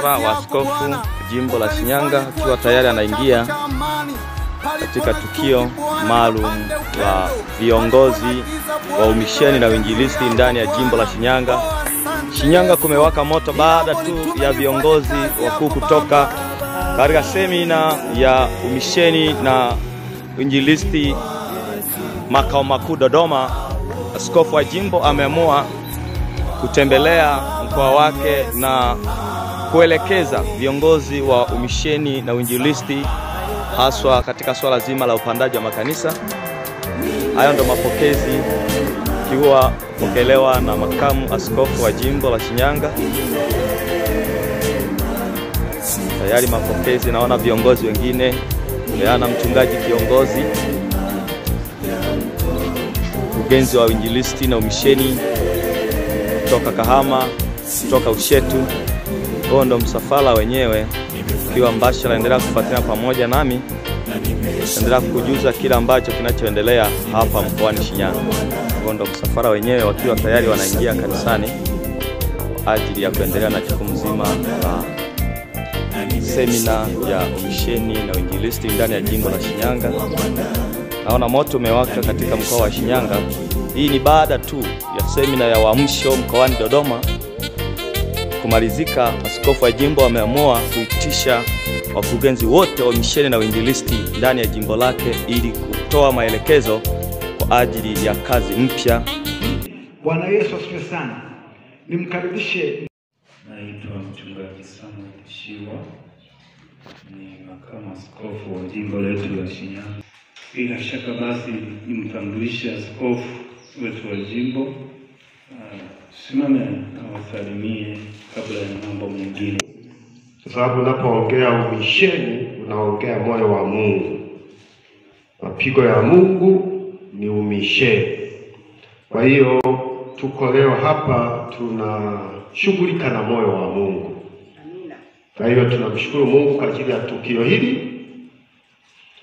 wa askofu jimbo la Shinyanga akiwa tayari anaingia katika tukio maalum la viongozi wa umisheni na uinjilisti ndani ya jimbo la Shinyanga. Shinyanga kumewaka moto baada tu ya viongozi wakuu kutoka katika semina ya umisheni na uinjilisti makao makuu Dodoma. Askofu wa jimbo ameamua kutembelea mkoa wake na kuelekeza viongozi wa umisheni na uinjilisti haswa katika swala zima la upandaji wa makanisa. Hayo ndo mapokezi kiwa pokelewa na makamu askofu wa jimbo la Shinyanga. Tayari mapokezi, naona viongozi wengine, na mchungaji kiongozi, mkurugenzi wa uinjilisti na umisheni kutoka Kahama, kutoka Ushetu. Huo ndo msafara wenyewe kiwa mbashara. Endelea kufuatilia pamoja nami, endelea kukujuza kila ambacho kinachoendelea hapa mkoani Shinyanga. Huo ndo msafara wenyewe wakiwa tayari wanaingia kanisani kwa ajili ya kuendelea na jukumu zima la semina ya umisheni na uinjilisti ndani ya jimbo la Shinyanga. Naona moto umewaka katika mkoa wa Shinyanga. Hii ni baada tu ya semina ya uamsho mkoani Dodoma kumalizika. Askofu wa jimbo ameamua kuitisha wakurugenzi wote wa umisheni na uinjilisti ndani ya jimbo lake ili kutoa maelekezo kwa ajili ya kazi mpya. Bwana Yesu asifiwe sana. Nimkaribishe. Naitwa mchungaji Samuel Shiwa, ni makamu askofu wa jimbo letu la Shinyanga. Bila shaka basi nimtambulishe askofu wetu wa jimbo. Simame na wasalimie kabla ya mambo mengine. Kwa sababu unapoongea umisheni unaongea moyo wa Mungu. Mapigo ya Mungu ni umisheni. Kwa hiyo tuko leo hapa tunashughulika na moyo wa Mungu. Amina. Kwa hiyo tunamshukuru Mungu kwa ajili ya tukio hili.